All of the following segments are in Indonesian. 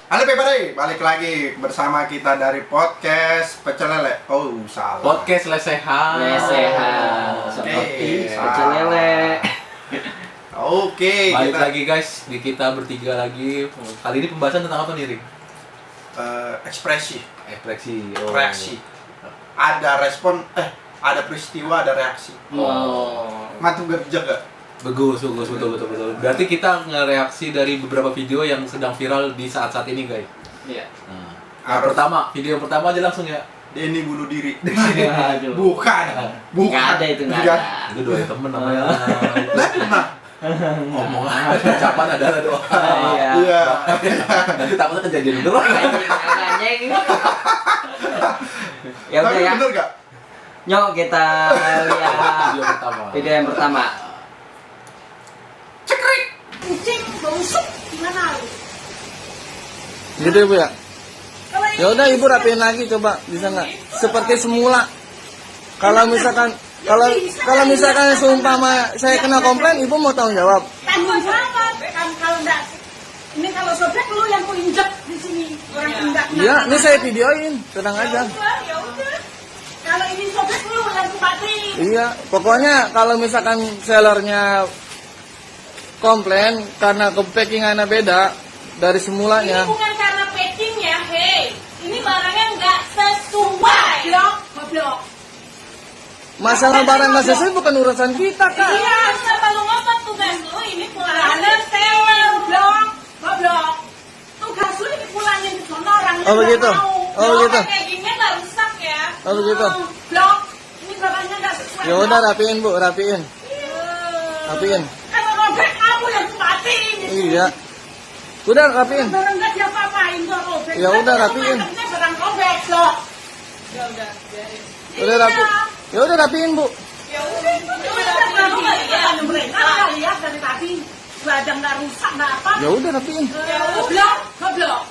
Halo Pepere, balik lagi bersama kita dari podcast Pecel Lele. Oh, salah. Podcast lesehan. Oke, Pecel lele. Oke, Balik kita lagi guys, di kita bertiga lagi. Kali ini pembahasan tentang apa nih, Ring? ekspresi, Ekspresi. reaksi. Ada respon, ada peristiwa, ada reaksi. Ngantuk gak bijak gak? Bagus, betul. Berarti kita ngereaksi dari beberapa video yang sedang viral di saat-saat ini, guys. Iya. Nah, Harus. video yang pertama aja langsung ya. Denny bunuh diri. Aduh. Bukan. Nggak ada itu, nggak ada. Itu doa temen namanya. Nah, Ngomong aja, ucapan adalah doa. Iya. Nanti takutnya kejadian beneran. Anjing. Ya udah tapi ya. bener gak? Nyok kita lihat Video pertama. video yang pertama. Cekrik. Kucing busuk gimana lu? Gitu ya, Bu ya? Kalau ini Ya udah Ibu rapiin lagi coba, bisa nggak? Seperti semula. Kalau misalkan seumpama saya kena komplain, Ibu mau tanggung jawab. tanggung jawab kan kalau enggak ini kalau sobek lu yang ku injek di sini orang enggak kena Iya, ini apa-apa. saya videoin, tenang aja. Ya udah. Kalau ini sobek lu yang ku batin. Iya, pokoknya kalau misalkan sellernya komplain karena packingannya beda dari Ini semulanya. bukan karena packing ya, hei. Ini barangnya enggak sesuai. Goblok. Masalah barang nggak sesuai bukan urusan kita, Kak. Iya, kenapa lu ngotot tugas lu ini pulangin seller, goblok. Tugas lu ini pulangin ke sono orangnya Oh, nggak begitu? mau. Oh, Blok, begitu? kayak gini nggak rusak ya. Oh, begitu? Blok, ini barangnya nggak sesuai. Ya udah blok. rapiin, Bu, rapiin. Rapiin. Kalau robek kamu yang kumatiin. Iya. Udah rapiin. Barang nggak diapa-apain kok robek. Ya udah, rapiin. Ini barang robek loh. Udah rapi. Ya udah rapiin, Bu. Ya udah, kamu nggak lihat mereka nggak lihat dari tadi. Badan nggak rusak nggak apa. Ya udah rapiin. Ya goblok, goblok.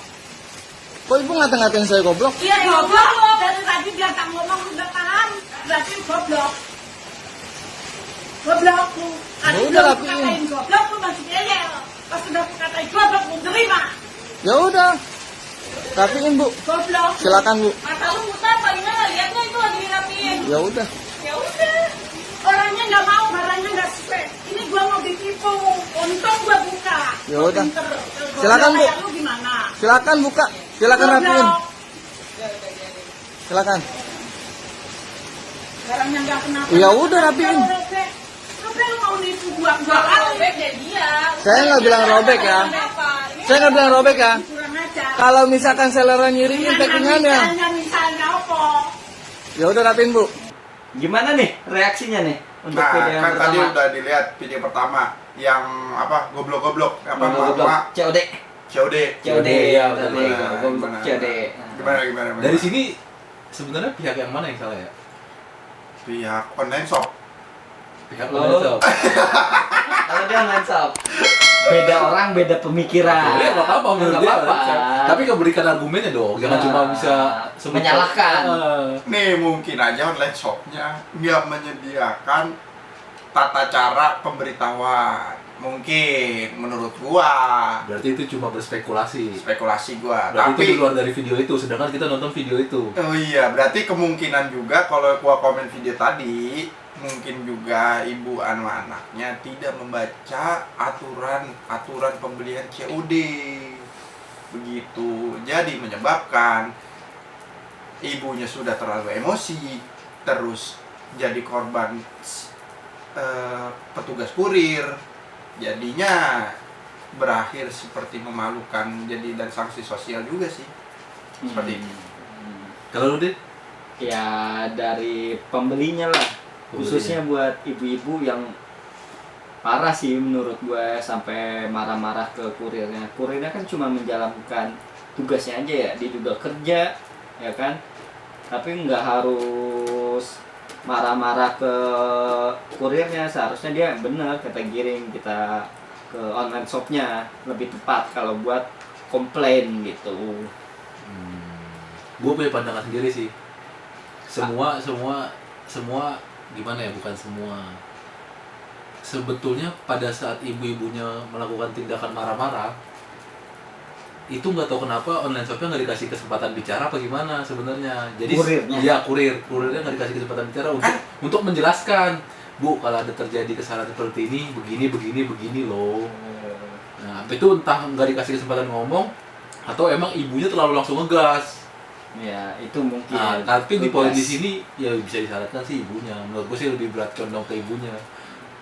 Kok Ibu ngata-ngatain saya goblok? Iya goblok. Dari tadi dia tak ngomong udah tahan. Berarti goblok. Goblok lu. Tadi Ya udah, udah rapiin. katain goblok lu masih ngeyel. Pas udah katain goblok lu terima. Ya udah. Rapiin, Bu. Goblok. Silakan, Bu. Mata lu mutar paling nggak lihatnya itu lagi dirapiin. Ya udah. Ya udah. Orangnya nggak mau, barangnya nggak sesuai. Ini gua mau ditipu. Untung gua buka. Ya Gua udah. pinter. Silakan, Bu. Kayak lu gimana? Silakan buka. Silakan rapiin. Goblok. Silakan. Barangnya nggak kenapa. Ya udah, rapiin. Robek lu mau nipu gua kan robek ya dia. Saya nggak bilang robek ya. Saya nggak bilang robek ya. Kurang ajar. Kalau misalkan sellernya nyiriin packingannya. Misalnya apa? Ya udah rapiin, Bu. Gimana nih reaksinya nih untuk Nah, video yang kan tadi pertama? udah dilihat video pertama yang apa? Goblok-goblok apa Goblok. mama COD. COD. COD. Iya, Tadi benar. goblok COD. Gimana? Dari sini sebenarnya pihak yang mana yang salah ya? Pihak online shop. Pihak Oh. online shop. Kalau dia online shop. Beda orang, beda pemikiran. Ya nggak apa-apa menurut Nggak dia. apa-apa. Tapi nggak berikan argumennya dong. Jangan Nah, cuma bisa sebut- menyalahkan. Nih mungkin aja online shopnya nggak menyediakan tata cara pemberitahuan. Mungkin menurut gua, Berarti itu cuma berspekulasi. spekulasi gua. Berarti itu di Tapi luar dari video itu, sedangkan kita nonton video itu. oh iya, berarti kemungkinan juga kalau gua komen video tadi, mungkin juga ibu anu anaknya tidak membaca aturan pembelian COD. Begitu. Jadi menyebabkan ibunya sudah terlalu emosi, terus jadi korban petugas kurir. Jadinya berakhir seperti memalukan, jadi dan sanksi sosial juga sih. Seperti itu. Kalau lu Dit? Ya dari pembelinya lah, khususnya buat ibu-ibu yang parah sih menurut gue, sampai marah-marah ke kurirnya. Kurirnya kan cuma menjalankan tugasnya aja ya, dia juga kerja ya kan, tapi nggak harus marah-marah ke kurirnya. Seharusnya dia benar kata Giring, kita ke online shopnya lebih tepat kalau buat komplain gitu. Gue punya pandangan sendiri sih. Semua gimana ya, bukan semua. Sebetulnya pada saat ibu-ibunya melakukan tindakan marah-marah, itu nggak tahu kenapa online shopnya nggak dikasih kesempatan bicara apa gimana sebenarnya. Jadi Kurirnya? iya kurirnya nggak dikasih kesempatan bicara untuk menjelaskan, Bu, kalau ada terjadi kesalahan seperti ini begini loh. Nah itu entah nggak dikasih kesempatan ngomong atau emang ibunya terlalu langsung ngegas. Ya itu mungkin. Nah, tapi di poin di Tugas. sini ya bisa disalahkan sih ibunya. Menurut gue sih lebih berat condong ke ibunya.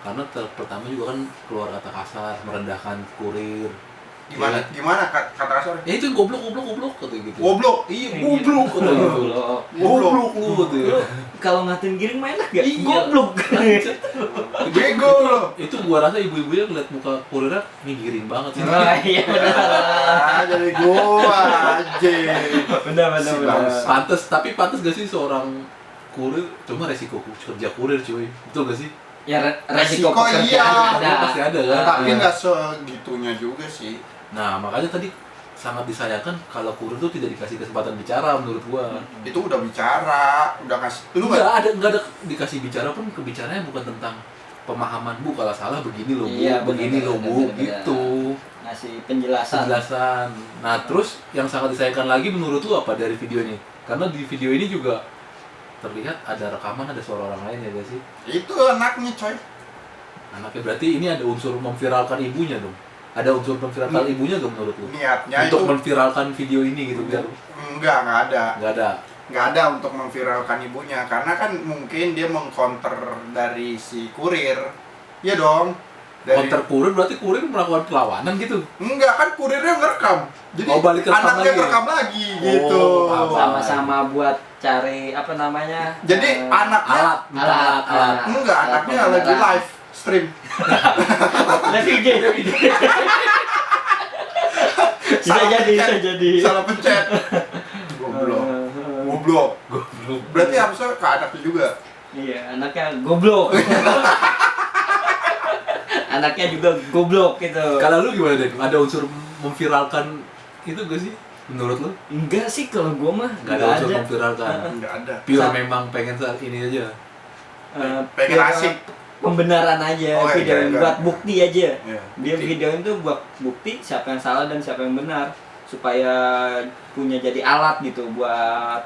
Karena pertama juga kan keluar kata kasar, merendahkan kurir. Gimana? Ya, Gimana kata kasar? ya itu goblok kata gitu. Goblok. Iya, goblok kata gitu. Goblok lu gitu ya. Lu kalau ngatain giring mah enak gak? Iya. Goblok. Bego lo. Itu gua rasa ibu-ibunya ngeliat muka kurirnya ngigiring banget sih. Wah, iya benar. Jadi gua aja. Benar Si bangsa. Pantes gak sih seorang kurir, cuma resiko kerja kurir cuy. Betul gak sih? Ya resiko Resiko pekerjaan iya. Pasti ada kan? Tapi Iya. nggak segitunya juga sih. Nah, makanya tadi sangat disayangkan kalau kurir tuh tidak dikasih kesempatan bicara menurut gua. Itu udah bicara, udah kasih. Lu nggak? Enggak ada dikasih bicara pun kebicaranya bukan tentang pemahaman, Bu, kalau salah begini loh, Bu, Iya, begini benar, loh, benar, Bu, benar. gitu. ngasih penjelasan. Penjelasan. Nah, terus yang sangat disayangkan lagi menurut lu apa dari video ini? Karena di video ini juga terlihat ada rekaman, ada suara orang lain ya guys sih? Itu anaknya coy. Anaknya berarti ini ada unsur memviralkan ibunya dong? Ada unsur memviralkan ibunya dong menurut lu? Niatnya Untuk itu memviralkan video ini gitu biar nggak ada. nggak ada. Nggak ada untuk memviralkan ibunya karena kan mungkin dia mengcounter dari si kurir. Iya dong. Dari Counter kurir berarti kurir melakukan perlawanan gitu. enggak kan kurirnya ngerekam. Jadi Oh, balik rekam anaknya lagi. ngerekam lagi Oh, gitu. paham. Sama-sama buat cari apa namanya? Jadi anaknya alat. enggak, anaknya pembenaran. lagi live stream. Live IG. Bisa jadi. Salah pencet. Goblok. Goblok. Goblok. Berarti harusnya ke anaknya juga. Iya, anaknya goblok. Anaknya juga goblok gitu. Kalau lu gimana deh? Ada unsur memviralkan itu gak sih? Menurut lu? Enggak sih kalau gua mah Gak ada unsur memviralkan. Enggak ada. Pure memang pengen saat ini aja. Pengen biar asik. Pembenaran aja, Oh, iya, videoin iya, buat iya. bukti aja. Iya, Dia bukti. videoin tuh buat bukti siapa yang salah dan siapa yang benar supaya punya jadi alat gitu buat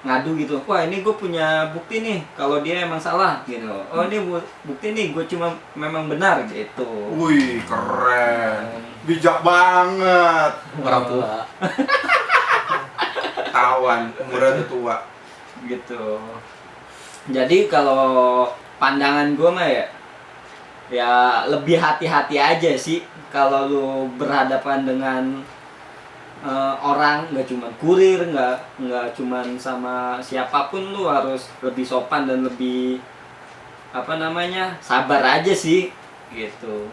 ngadu gitu. Wah, ini gue punya bukti nih kalau dia emang salah gitu. Oh, ini bukti nih gue cuma memang benar gitu. Wih, keren. Bijak banget. Orang tua. Tawan, umurnya udah tua. Gitu. Jadi kalau pandangan gue mah ya lebih hati-hati aja sih kalau lu berhadapan dengan orang, nggak cuma kurir, nggak cuma sama siapapun, lu harus lebih sopan dan lebih apa namanya, sabar aja sih gitu.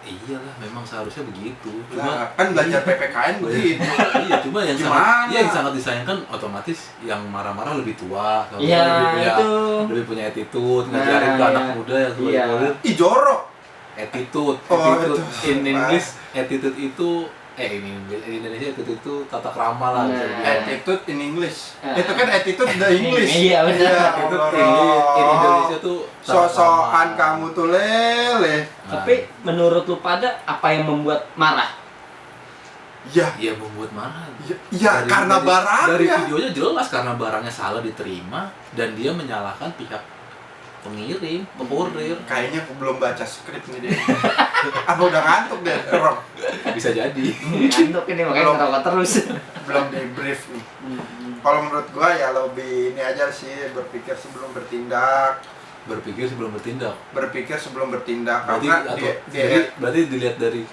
Iyalah, memang seharusnya begitu. Cuma Nah, kan belajar PPKN begitu. iya, cuma yang Gimana? yang sangat disayangkan otomatis yang marah-marah lebih tua, atau Iya, itu. lebih punya attitude, Nah, ngajarin ke anak iya. muda yang Iya. kurir. Ih, jorok. Attitude, Oh, attitude. itu. In English, attitude itu ini di Indonesia attitude itu tata krama lah. Nah. bisa dibilang. Attitude in English. Ah. Itu kan attitude the English. Iya, benar. Attitude Allah. in Indonesia tuh tata Sosokan krama. kamu tuh lele. Nah, Tapi menurut lu pada apa yang membuat marah? Ya, ya membuat marah. ya karena barangnya. Dari videonya jelas karena barangnya salah diterima dan dia menyalahkan pihak pengirim, pekurir. Kayaknya aku belum baca skrip nih deh. Apa udah ngantuk deh, Rob? Bisa jadi. Ngantuk ini makanya Belum. ngerokok terus. Belum di brief nih. Kalau menurut gua ya lebih ini aja sih, berpikir sebelum bertindak. Berpikir sebelum bertindak. Berpikir sebelum bertindak Berarti karena atau dia berarti dilihat dari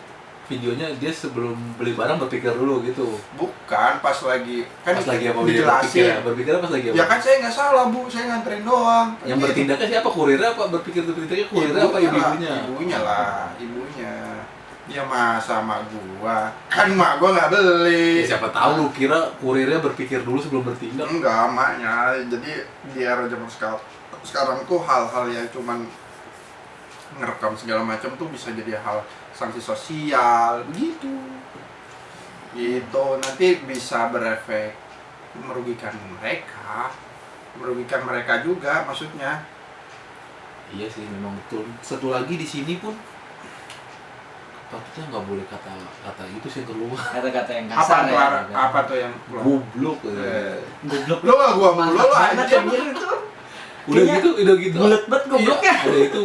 videonya dia sebelum beli barang berpikir dulu gitu. bukan pas lagi kan Pas lagi apa dia berpikir? dijelasin. Berpikir pas lagi apa? Ya kan saya nggak salah Bu, saya nganterin doang. Yang bertindaknya siapa? Kurirnya apa? Berpikirnya kurirnya apa ibunya? Ibunya lah, ibunya. Dia masa sama gua. Kan mak gua nggak beli. Ya, siapa tahu lu kira kurirnya berpikir dulu sebelum bertindak. Enggak, maknya. Jadi di era zaman sekarang tuh hal-hal yang cuman ngerekam segala macam tuh bisa jadi hal sanksi sosial begitu. Gitu, nanti bisa berefek merugikan mereka juga maksudnya. Iya sih memang betul. Satu lagi di sini pun Patutnya nggak boleh kata itu sih keluar. Kata-kata yang Apa kasar tuh ya. apa tuh yang Goblok. Goblok. Lu gak gua mulu Mantap lu banget aja. anjir itu. Udah Kayaknya gitu. bulet banget gobloknya. Iya, ada itu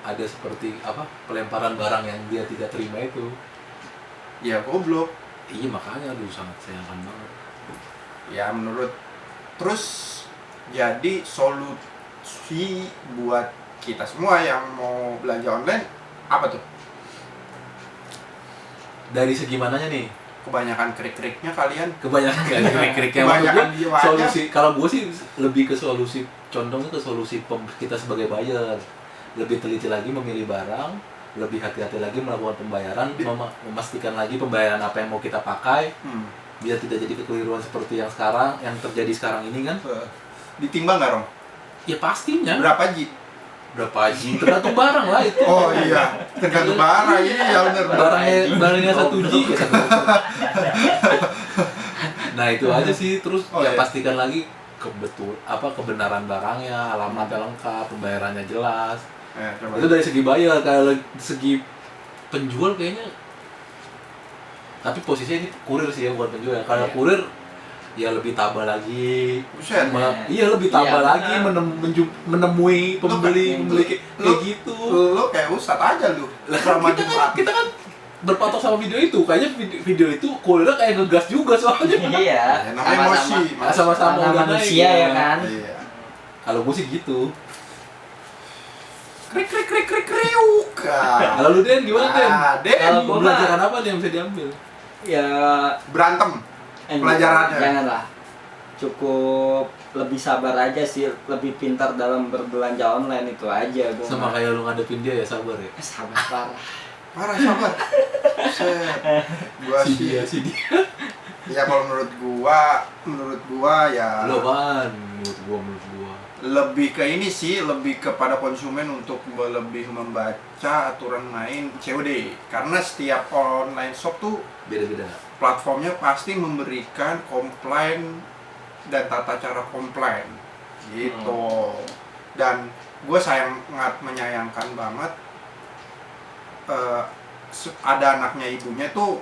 ada seperti apa pelemparan barang yang dia tidak terima itu. Ya goblok. Iya makanya aduh sangat sayangkan banget. Ya menurut terus jadi solusi buat kita semua yang mau belanja online apa tuh? Dari segi mananya nih? Kebanyakan krik-kriknya kalian. Kebanyakan krik-kriknya Kebanyakan jiwanya. solusi kalau gue sih lebih ke solusi condongnya ke solusi kita sebagai buyer. Lebih teliti lagi memilih barang, lebih hati-hati lagi melakukan pembayaran, memastikan lagi pembayaran apa yang mau kita pakai biar tidak jadi kekeliruan seperti yang terjadi sekarang ini kan. Ditimbang nggak Rom? Ya pastinya. Berapa Ji? Berapa G? Tergantung barang lah itu. Oh iya, tergantung barang ini ya bener. Barangnya 1 G. Nah itu aja sih. Terus iya. pastikan lagi kebenaran barangnya, alamatnya lengkap, pembayarannya jelas. Coba. Itu dari segi buyer. Kalau segi penjual kayaknya, tapi posisinya ini kurir sih ya, bukan penjual. Kalau kurir ya lebih tabah lagi. Buset. Iya lebih tabah Iya, lagi menemui pembeli kayak gitu. Lu kayak ustad aja lu. Selama Kita kan berpatok sama video itu. Kayaknya video itu kurirnya kayak ngegas juga soalnya. Iya. Ya, namanya emosi. Sama-sama udah manusia naik, ya kan. Iya. Kalau gue sih gitu. Krik kriuk. Kalau lu Den gimana Den? Den. Kalau gua mah- Pelajaran apa nih yang bisa diambil? Ya Berantem. Pelajarannya. Janganlah. Cukup lebih sabar aja sih, lebih pintar dalam berbelanja online itu aja gua. Sama kayak lu ngadepin dia ya sabar ya. Sabar parah. Parah sabar. Buset. Gua sih. Si dia. Ya kalau menurut gua ya Lo apaan? Menurut gua. lebih ke ini sih, lebih kepada konsumen untuk lebih membaca aturan main COD. Karena setiap online shop tuh Beda-beda. platformnya pasti memberikan komplain dan tata cara komplain gitu. Dan gue sangat menyayangkan banget ada anaknya ibunya tuh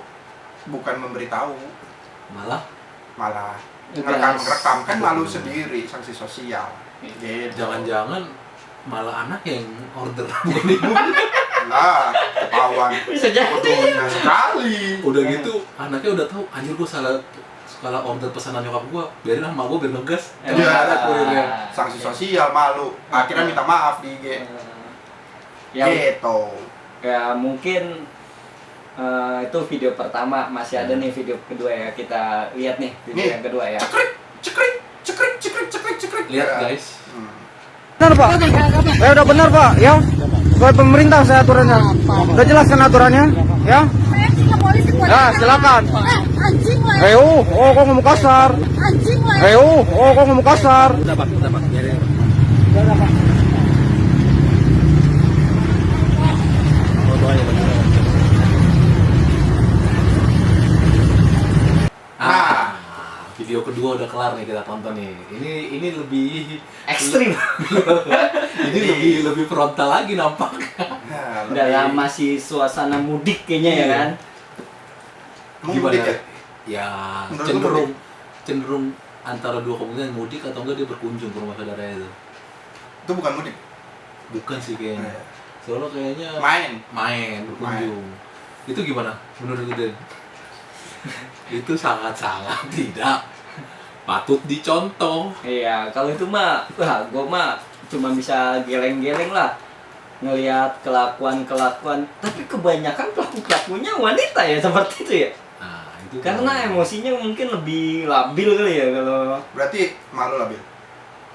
bukan memberitahu, malah ngerekam kan malu sendiri, sanksi sosial gitu. Jangan-jangan malah anak yang order bukan ibu. Nah, ketahuan Bisa jadi. fotonya sekali. Udah gitu anaknya udah tahu anjir gua salah order pesanan nyokap gua. Biarin sama gua biar ngegas. Iya. Ada kurirnya. Sanksi sosial, malu, akhirnya minta maaf di IG Ya, gitu. ya mungkin itu video pertama, masih ada nih video kedua ya, kita lihat nih video Nih. yang kedua ya. Cekrik. Lihat guys. Benar Pak, udah benar Pak, ya. Sesuai pemerintah saya aturannya. Udah jelaskan aturannya, ya. Saya ke polisi buat Ya silakan. anjing lah. Kok ngomong kasar? Anjing lah. Kok ngomong kasar? Udah Pak, biarin. Video kedua udah kelar nih, kita tonton nih. Ini lebih Ekstrim. ini lebih frontal lagi nampaknya. Nah, Dalam masih suasana mudik kayaknya ya Iya. kan. mudik ya? Ya Menurut cenderung antara dua kemungkinan, mudik atau enggak dia berkunjung ke rumah saudaranya itu. Itu bukan mudik. Bukan sih kayaknya. Nah, Soalnya kayaknya main. berkunjung. Itu gimana menurut lu Den? Itu sangat-sangat tidak patut dicontoh. Iya, kalau itu mah, wah, gue mah cuma bisa geleng-geleng lah ngelihat kelakuan. Tapi kebanyakan pelakunya wanita ya seperti itu ya. Nah, itu Karena emosinya mungkin lebih labil kali ya kalau. Berarti malu lah, Bil.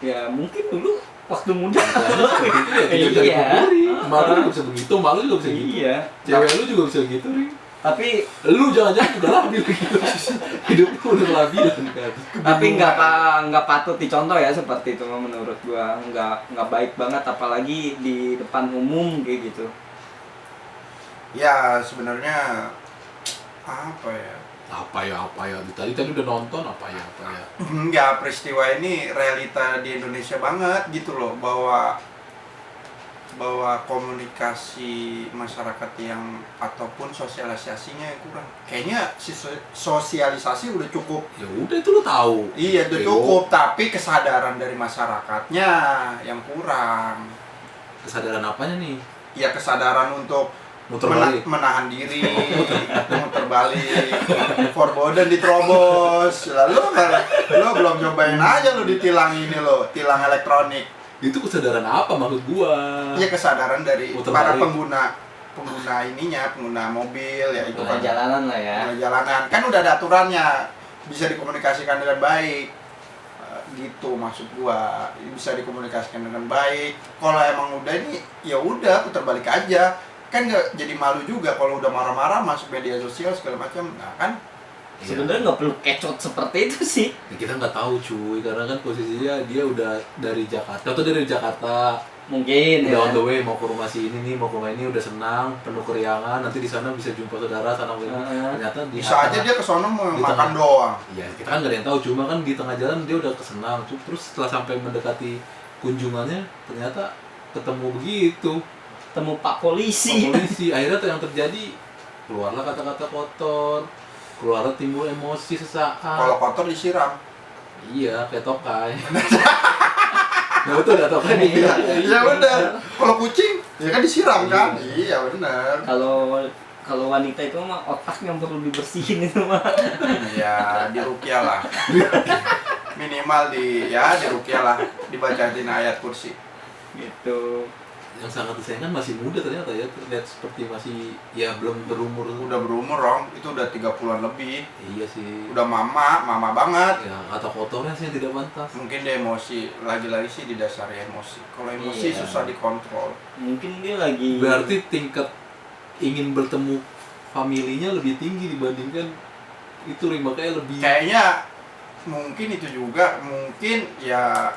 Ya mungkin dulu waktu muda. Tidak bisa Iya. dipungkiri. Malu juga bisa begitu, malu juga bisa gitu. Iya. Cewek lu juga bisa gitu, Ri. Tapi Lu jangan-jangan juga labil gitu. Hidup lu udah labil kan. tapi nggak patut dicontoh ya seperti itu menurut gua, nggak baik banget apalagi di depan umum kayak gitu. Ya sebenarnya apa ya? Apa ya. Tadi udah nonton apa ya. Enggak, peristiwa ini realita di Indonesia banget gitu loh, bahwa bahwa komunikasi masyarakat yang ataupun sosialisasinya yang kurang. Kayaknya sosialisasi udah cukup. Ya udah itu lo tahu. Iya, udah Bego. cukup, tapi kesadaran dari masyarakatnya yang kurang. Kesadaran apanya nih? Ya kesadaran untuk Muter balik. menahan diri, muter balik, forbidden diterobos. Lalu lo belum cobain aja lo ditilang ini lo, tilang elektronik. Itu kesadaran apa maksud gua? Iya, kesadaran dari Muter para balik. pengguna mobil ya itu kan jalanan lah ya. pengguna jalanan. Kan udah ada aturannya, bisa dikomunikasikan dengan baik. Gitu maksud gua, bisa dikomunikasikan dengan baik. Kalau emang udah ini ya udah putar balik aja. Kan nggak jadi malu juga kalau udah marah-marah masuk media sosial segala macam. Nah kan Sebenarnya nggak perlu kecot seperti itu sih. Ya, kita nggak tahu cuy, karena kan posisinya dia udah dari Jakarta, atau dari Jakarta Mungkin udah ya. on the way mau ke rumah si ini nih, mau ke rumah ini udah senang, penuh keriangan, nanti di sana bisa jumpa saudara sana sini. Ternyata di bisa aja dia ke sono mau di makan tengah. doang. Iya, kita kan nggak ada yang tahu, cuma kan di tengah jalan dia udah kesenang. Terus setelah sampai mendekati kunjungannya, ternyata ketemu begitu. Temu Pak Polisi. Polisi, akhirnya tuh yang terjadi, keluarlah kata-kata kotor, keluarlah timbul emosi sesaat. Kalau kotor disiram. Iya, kayak tokai. Nah betul ada tokai nih. Iya, ya udah. Kalau kucing ya kan disiram kan? Iya benar. Kalau wanita itu mah otak yang perlu dibersihin itu mah. Ya diruqyah lah. Minimal diruqyah lah, dibacain ayat kursi. Gitu. Yang sangat disayangkan masih muda ternyata ya, terlihat seperti masih ya belum berumur. Udah berumur Rong, itu udah 30-an lebih. Iya sih. Udah mama banget. Ya kata kotornya sih yang tidak pantas. Mungkin dia emosi, lagi-lagi sih didasari emosi. Kalau emosi Iya. susah dikontrol. Mungkin dia lagi. Berarti tingkat ingin bertemu familinya lebih tinggi dibandingkan itu Ring, makanya lebih. Kayaknya mungkin itu juga, mungkin ya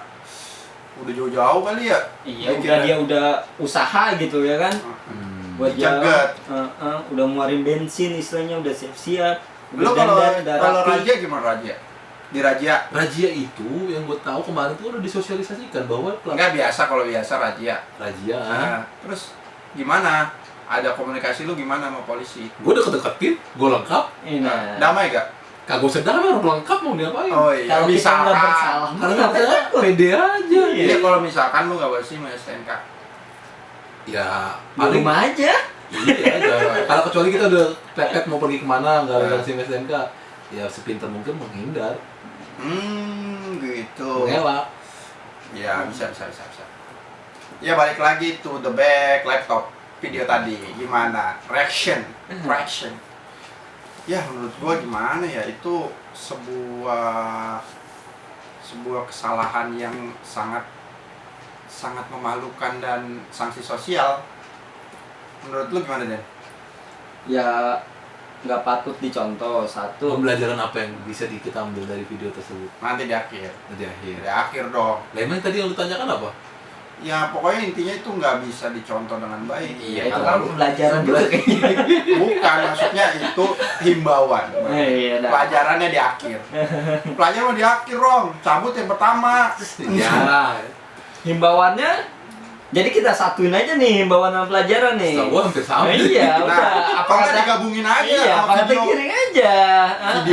udah jauh-jauh kali ya. Iya, Mikirnya. dia udah usaha gitu ya kan. Buat Dicegat. jalan. Udah ngeluarin bensin istilahnya, udah siap-siap. Lo Udah kalau dandan, udah kalau rapi. raja gimana raja? Di raja Razia itu yang gue tahu kemarin tuh udah disosialisasikan bahwa enggak biasa, kalau biasa raja. razia. Nah, terus gimana? Ada komunikasi lu gimana sama polisi? Gue udah kedeketin, gue lengkap. Nah, Damai gak? Kagak sedang orang lengkap mau diapain? Oh iya, kalau kita nggak bersalah, Karena kita pede aja. Iya, kalau misalkan lu nggak bersih sama STNK. Ya di paling rumah aja. iya aja. Kalau kecuali kita udah pepet mau pergi kemana nggak ada Nah. SIM STNK, ya sepintar mungkin menghindar, Gitu. mengelak. Ya, bisa. Ya, balik lagi to the back laptop video tadi. Gimana? Reaction. Ya, menurut gua gimana ya? Itu sebuah kesalahan yang sangat memalukan dan sanksi sosial. Menurut lu gimana, Den? Ya nggak patut dicontoh. Satu. Pembelajaran apa yang bisa kita ambil dari video tersebut Nanti di akhir. di akhir? Di akhir dong. Lah emang tadi yang lu tanyakan apa? Ya, pokoknya intinya itu nggak bisa dicontoh dengan baik. Iya, itu kan pembelajaran juga kayaknya. Bukan, maksudnya itu himbauan. Iya, dah. Pelajarannya di akhir. Pelajaran di akhir, Rong. Cabut yang pertama. Ya, Himbauannya. Jadi kita satuin aja nih himbauan sama pelajaran nih. setahu gua hampir sama. Iya, udah. Nah, apa nggak digabungin aja Iya, sama apa video, pikirin aja.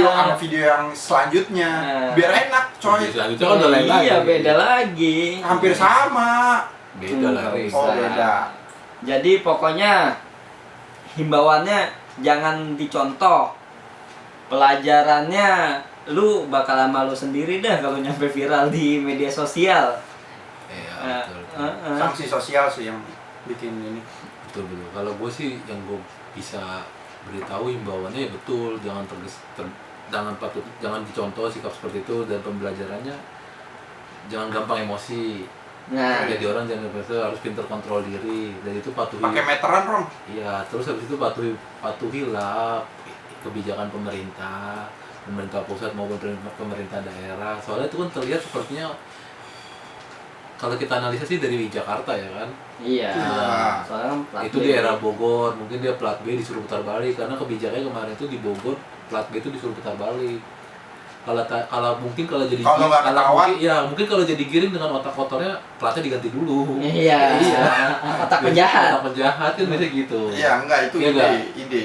sama video yang selanjutnya. Biar enak, coy. Selanjutnya kan udah lain lagi. Iya, beda lagi. Hampir sama. Beda lah, Ring. Oh, beda. Jadi pokoknya himbauannya jangan dicontoh. Pelajarannya lu bakal malu sendiri dah kalau nyampe viral di media sosial. Iya, betul. Sanksi sosial sih yang bikin ini. Betul. Kalau gue sih yang gue bisa beritahu himbauannya ya betul, jangan jangan dicontoh sikap seperti itu, dan pembelajarannya jangan gampang emosi. Nah, Jadi orang jangan emosi, harus pintar kontrol diri, dan itu patuhi. Pakai meteran, Rong. Iya, terus habis itu patuhilah kebijakan pemerintah pusat maupun pemerintah daerah. Soalnya itu kan terlihat sepertinya, kalau kita analisa sih dari Jakarta ya kan, iya. Nah, Soalnya kan plat itu B. di era Bogor, mungkin dia plat B disuruh putar balik karena kebijakannya kemarin itu di Bogor plat B itu disuruh putar balik. Kalau mungkin kalau jadi Kalau nggak ketahuan. mungkin kalau jadi giring dengan otak kotornya platnya diganti dulu. Iya. Otak penjahat. Otak penjahat kan biasanya gitu. Iya, enggak itu Iya nggak? ide.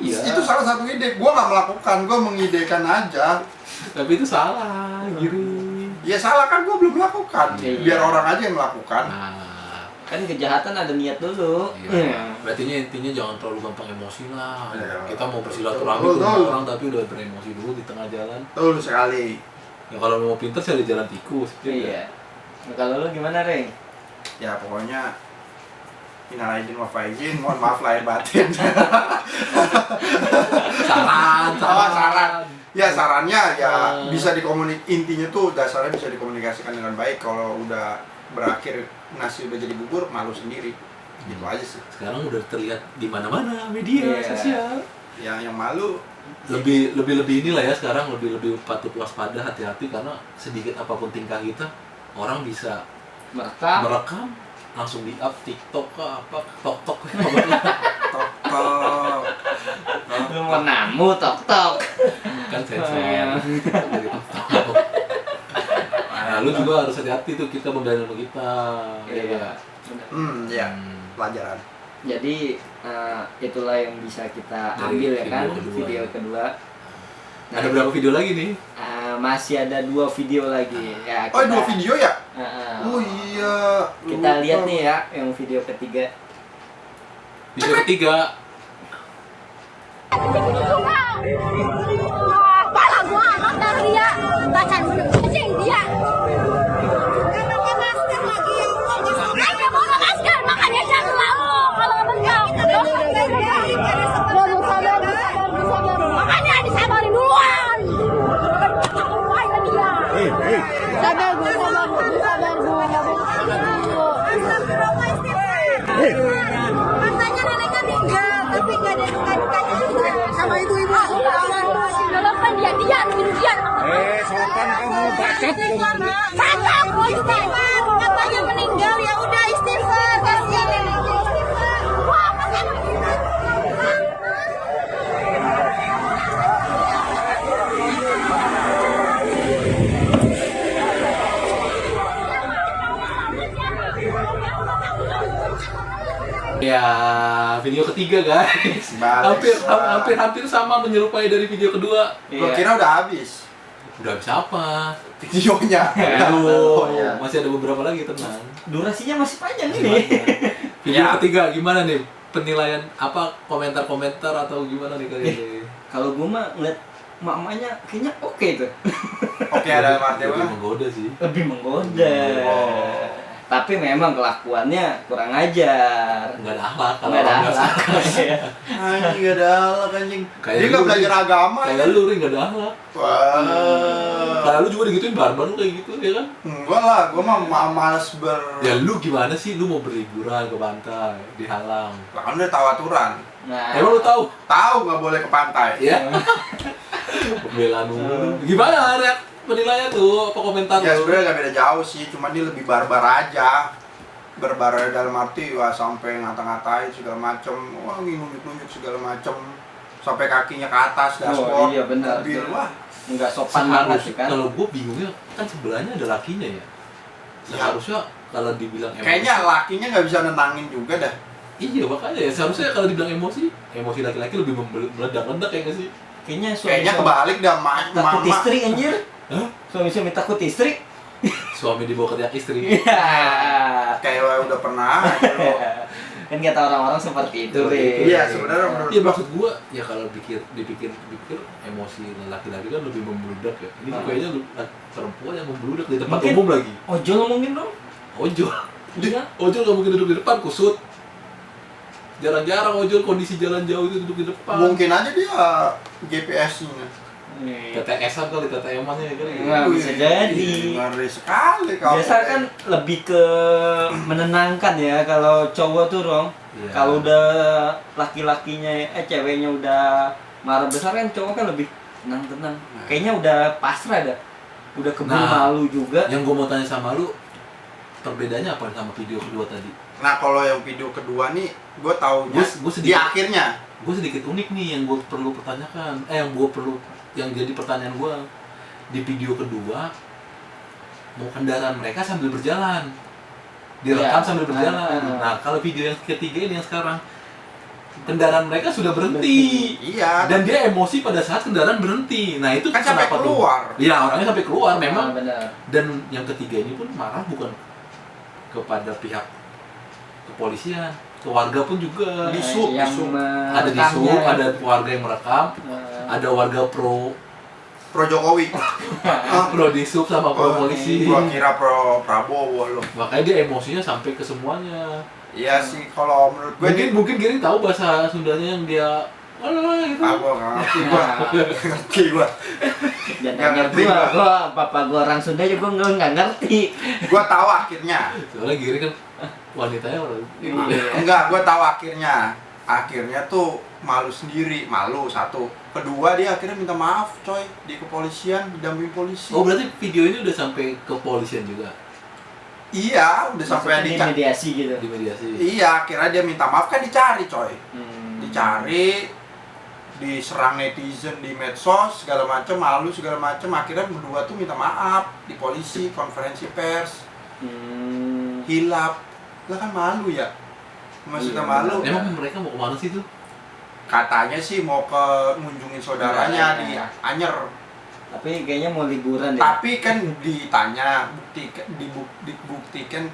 Iya. Itu salah satu ide. Gua nggak melakukan, gua mengidekan aja. Tapi itu salah, giring. Ya salah kan gua belum melakukan. Iya. Biar orang aja yang melakukan. Nah, Kan kejahatan ada niat dulu. iya. Berarti intinya jangan terlalu gampang emosi lah. Iya. Kita mau bersilaturahmi Betul, ke betul. orang tapi udah beremosi dulu di tengah jalan. Betul sekali. Ya kalau mau pinter sih ada jalan tikus. Iya. Nah, kalau lu gimana, Reng? Ya pokoknya minal aidin wal faizin, mohon maaf lahir batin. Saran. Ya sarannya ya bisa intinya tuh dasarnya bisa dikomunikasikan dengan baik. Kalau udah berakhir nasi udah jadi bubur, malu sendiri. Gitu aja sih. Sekarang udah terlihat di mana-mana media Iya. sosial. Yang malu Lebih inilah ya sekarang lebih patut waspada, hati-hati karena sedikit apapun tingkah kita orang bisa merekam langsung di up TikTok apa tok Lu mau namu tok. kan sensor dari tok. Nah, lu juga harus hati-hati tuh kita membela nama kita. Iya. ya pelajaran. Jadi itulah yang bisa kita Dari ambil ya kan, video kedua. video kedua. Nah, Ada berapa video lagi nih? masih ada 2 video lagi. Ya, Oh, 2 video ya? uh, Oh iya. kita Lupa. lihat nih ya yang video ketiga. Video ketiga. Pala gua anak dari dia bacan kucing dia. Karena pakai masker lagi ya Allah. Ayo pakai masker makanya jangan selalu kalau menjauh. Sabar. Makanya disabarin duluan. Sabar bu. Katanya neneknya tinggal, tapi nggak ada duka-dukanya juga. Sama ibu-ibu. Dalam kan dia sopan kamu bacot. Bacot, mau istighfar. Katanya meninggal ya udah istighfar. Kasihan neneknya istighfar. Wah, makanya Ya, video ketiga guys. Balik. Hampir sama menyerupai dari video kedua. Gua kira udah habis Udah habis apa? videonya. Aduh, Oh, iya. masih ada beberapa lagi, tenang. Durasinya masih panjang Masih ini. banyak. Video Ya. ketiga gimana nih? Penilaian apa komentar-komentar atau gimana nih kalian? nih? Kalau gua mah ngeliat emak-emaknya kayaknya oke tuh. Oke, ada Martin. Lebih menggoda sih. Lebih menggoda. Oh. Tapi memang kelakuannya kurang ajar. Enggak ada akhlak kalau Nggak ada orang nggak akhlak. suka. Anjing gak ada alak anjing. Kayak Dia lu, gak belajar Rin. agama ya. Kayak lu Rin nggak ada akhlak. Wah. Kayak lu juga digituin barbar lu kayak gitu ya kan? Enggak lah, gua mah malas Ya lu gimana sih? Lu mau berliburan ke pantai, dihalang. Lah kan udah tahu aturan. Nah, Emang lu tahu? Tahu nggak boleh ke pantai. Ya. Pembelaan lu. Gimana penilaian lu? Apa komentar Ya lu? sebenarnya gak beda jauh sih, cuma dia lebih barbar aja. Barbar dalam arti wah sampai ngata-ngatain segala macem, wah nunjuk-nunjuk segala macem, sampai kakinya ke atas dashboard, iya benar. mobil, wah. Enggak sopan banget sih kan. Kalau gue bingungnya kan sebelahnya ada lakinya ya. Seharusnya kalau dibilang emosi. Kayaknya lakinya nggak bisa nentangin juga dah. Iya makanya ya, seharusnya kalau dibilang emosi laki-laki lebih meledak-ledak ya nggak sih? Kayaknya Kayaknya kebalik dah, takut mama. istri anjir. Hah? Suami takut istri. Suami dibawa ke tiap istri. Iya. Kayak udah pernah. gitu. Kan kata orang-orang seperti itu, Ri. Iya sebenarnya menurut Iya maksud gua ya kalau dipikir emosi laki-laki kan lebih membludak ya. Ini kayaknya perempuan yang membludak di tempat Mungkin- umum lagi. Ojol mungkin dong. Ojol. Iya. Ojol nggak mungkin duduk di depan, kusut. Jarang-jarang ojol kondisi jalan jauh itu duduk di depan. mungkin aja dia GPS-nya. TTS-an kali, TTM-annya ya kan. Nggak bisa jadi. Ngeri sekali kalau. Biasa kan lebih ke menenangkan ya kalau cowok tuh, Rong. Iya. Kalau udah laki-lakinya ceweknya udah marah besar kan cowok kan lebih tenang-tenang. Kayaknya udah pasrah dah. Udah keburu Nah, malu juga. Yang gua mau tanya sama lu, perbedaannya apa sama video kedua tadi? Nah kalau yang video kedua nih, gue taunya Gua sedikit- di akhirnya. Gue sedikit unik nih yang gue perlu pertanyakan, yang jadi pertanyaan gue. di video kedua mau kendaraan mereka sambil berjalan, direkam Ya. sambil berjalan. Nah kalau video yang ketiga ini yang sekarang kendaraan mereka sudah berhenti. Iya. Dan dia emosi pada saat kendaraan berhenti. Nah itu kan sampai kenapa tuh? keluar. Iya orangnya sampai keluar memang. Benar. Dan yang ketiga ini pun marah bukan kepada pihak kepolisian, ke warga pun juga. Di sub, yang di sub. Ada di sub, ada warga yang merekam, ada warga pro Jokowi. di sub sama pro polisi. Gua kira pro Prabowo loh. Makanya dia emosinya sampai ke semuanya. Iya sih, kalau menurut gue Mungkin Giring tahu bahasa Sundanya yang dia gitu. Gua nggak ngerti gua. Ngerti gua. Dan Nggak nanya ngerti gua, papa gua orang Sunda juga nggak ngerti. Gua tahu akhirnya. Soalnya Giring kan wanitanya orang Enggak, gua tahu akhirnya. Akhirnya tuh malu sendiri, malu satu. Kedua dia akhirnya minta maaf coy di kepolisian, didampingi polisi. Oh berarti video ini udah sampai ke polisian juga Iya, udah sampai Maksudnya dicari. mediasi gitu. di mediasi. Iya, akhirnya dia minta maaf kan dicari coy. Hmm. Dicari, diserang netizen di medsos segala macam, malu segala macam. Akhirnya berdua tuh minta maaf di polisi, konferensi pers, hilap. Lah kan malu ya. Maksudnya Iya, malu. Emang mereka mau kemana sih tuh? Katanya sih mau ke ngunjungin saudaranya di Anyer. Tapi kayaknya mau liburan deh. Tapi kan ditanya, dibuktikan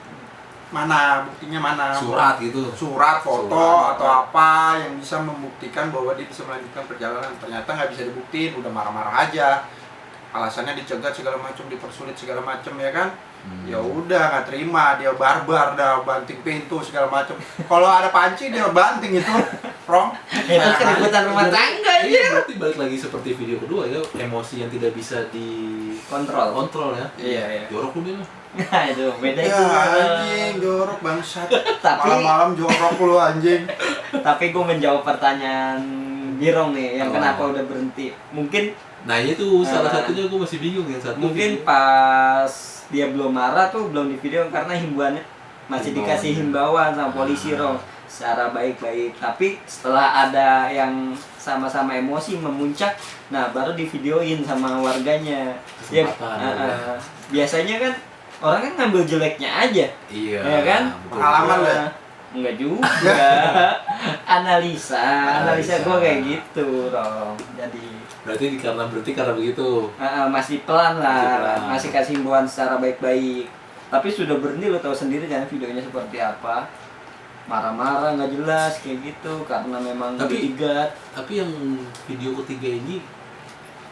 mana buktinya mana? Surat gitu. Surat, foto Surat. atau apa yang bisa membuktikan bahwa dia bisa melanjutkan perjalanan. Ternyata nggak bisa dibuktiin, udah marah-marah aja. Alasannya dicegat segala macam, dipersulit segala macam ya kan? Ya udah nggak terima, dia barbar dah, banting pintu segala macam. Kalau ada panci dia banting itu, Rong. Itu keributan rumah tangga Iya, ya. berarti balik lagi seperti video kedua ya, emosi yang tidak bisa Kontrol. ya. Iya. Jorok lu dia. Nah itu beda Ya itu. anjing, jorok bangsat. Tapi- Malam-malam jorok lu anjing. Tapi gue menjawab pertanyaan Birong nih, yang Oh. kenapa udah berhenti. Mungkin Nah itu salah Nah. satunya gue masih bingung yang satu. mungkin pas dia belum marah tuh belum di video karena himbauannya masih Himbauan. dikasih himbauan sama polisi Rong secara baik-baik. Tapi setelah ada yang sama-sama emosi memuncak, nah baru di videoin sama warganya. Ya, Kesempatan, biasanya kan orang kan ngambil jeleknya aja, Iya. ya kan? betul. Pengalaman lo ya? Enggak juga. analisa gue kayak gitu, Rong. Jadi Berarti karena begitu. masih pelan lah, Masih pelan. masih kasih himbauan secara baik-baik. Tapi sudah berhenti, lo tahu sendiri kan videonya seperti apa. Marah-marah nggak jelas kayak gitu karena memang Tapi- digat. Tapi yang video ketiga ini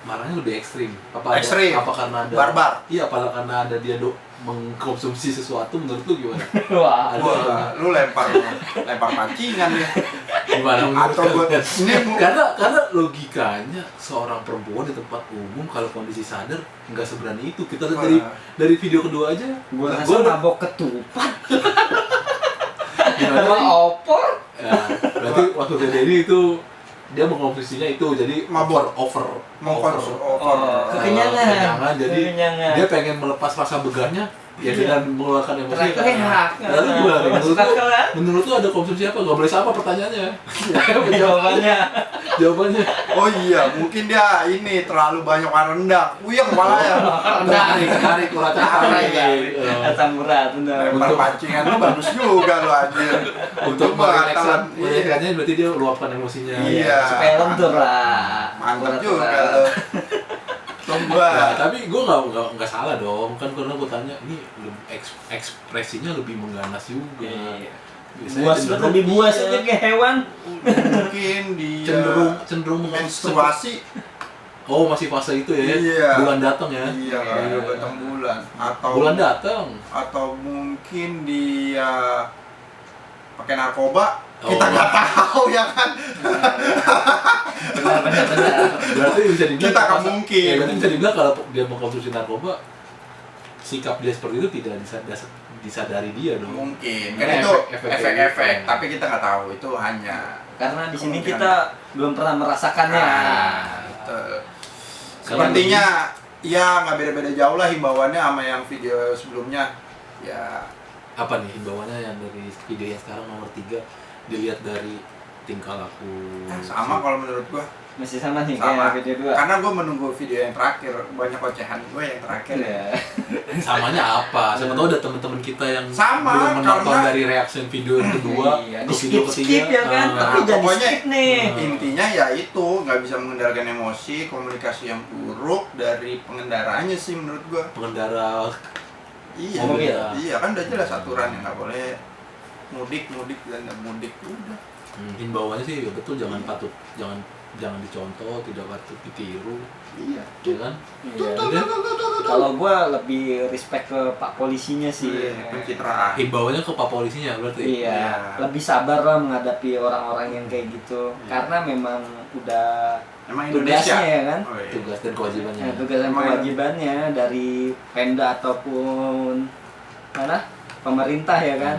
marahnya lebih ekstrim. Apa Ekstrim. Apa karena ada Barbar. Iya, apa karena ada dia mengkonsumsi sesuatu menurut lu gimana? Wah, Ada Wah, lu lempar pancingan ya. gimana menurut Atau gua kalian? ini karena logikanya seorang perempuan di tempat umum kalau kondisi sadar nggak seberani itu. Kita lihat dari video kedua aja. gue rasa Gua- mabok ketupat gimana? sama opor. Ya, berarti waktu kejadian itu dia mengkonsumsinya itu jadi Mabok. over Kekenyangan. jadi Kekenyangan. dia pengen melepas rasa begahnya ya dengan mengeluarkan emosi Teriak-teriak. lalu gimana Masuk akal, kan? menurut lu ada konsumsi apa nggak boleh sama pertanyaannya Jawabannya jawabannya Oh iya, mungkin dia ini terlalu banyak makan rendang. Puyeng kepalanya. tarik urat tarik asam urat, benar. Lempar pancingan lu bagus juga lu anjir. untuk batalan. merilekskannya berarti dia luapkan emosinya Iya. Supaya lentur lah. Mantap Urat-urat. juga lu. Coba. Nah, tapi gue nggak salah dong kan karena gue tanya ini ekspresinya lebih mengganas juga. Iya. Biasanya Buas cenderung- lebih buas iya, aja kayak hewan. Mungkin dia cenderung menstruasi. Oh masih fase itu ya? Iya. Bulan datang ya? Iya, kalau batang bulan atau Bulan datang. atau mungkin dia pakai narkoba. Oh. Kita nggak tahu ya kan. Benar. Berarti bisa dibilang Kita nggak mungkin. Ya, berarti bisa dibilang kalau dia mengkonsumsi narkoba, sikap dia seperti itu tidak disadari dia dong. Mungkin Kan kan itu efek-efek efek-efek, gitu. tapi kita nggak tahu itu hanya Karena di sini Kemungkinan. kita belum pernah merasakannya. Gitu. Sepertinya ya nggak beda-beda jauh lah himbauannya sama yang video sebelumnya. Ya Apa nih himbauannya yang dari video yang sekarang nomor 3 dilihat dari tingkah laku sama kalau menurut gua Masih sama nih Sama. kayak video 2. Karena gue menunggu video yang terakhir, banyak ocehan gue yang terakhir ya. Iya. Samanya apa? Siapa tahu ada teman-teman kita yang Sama, belum menonton karena- dari reaction video yang kedua Iya, ke di video skip ya kan, Nah, tapi jangan pokoknya- skip nih. Intinya ya itu nggak bisa mengendalikan emosi, komunikasi yang buruk dari pengendaranya sih menurut gue. pengendara Iya, Mobil. iya kan udah jelas aturan yang nggak boleh mudik dan nggak mudik udah. himbauannya sih ya betul, jangan jangan dicontoh, tidak patut ditiru, Iya. ya kan? Iya. Kalau gua lebih respect ke Pak polisinya sih. Iya, pencitraan. Himbauannya ke Pak polisinya berarti. Iya, Iya. lebih sabar lah menghadapi orang-orang yang kayak gitu. Iya. Karena memang udah Emang tugasnya Indonesia ya kan. Oh, iya. Tugas dan kewajibannya. Ya, tugas dan Emang- kewajibannya dari Pemda ataupun mana pemerintah ya kan.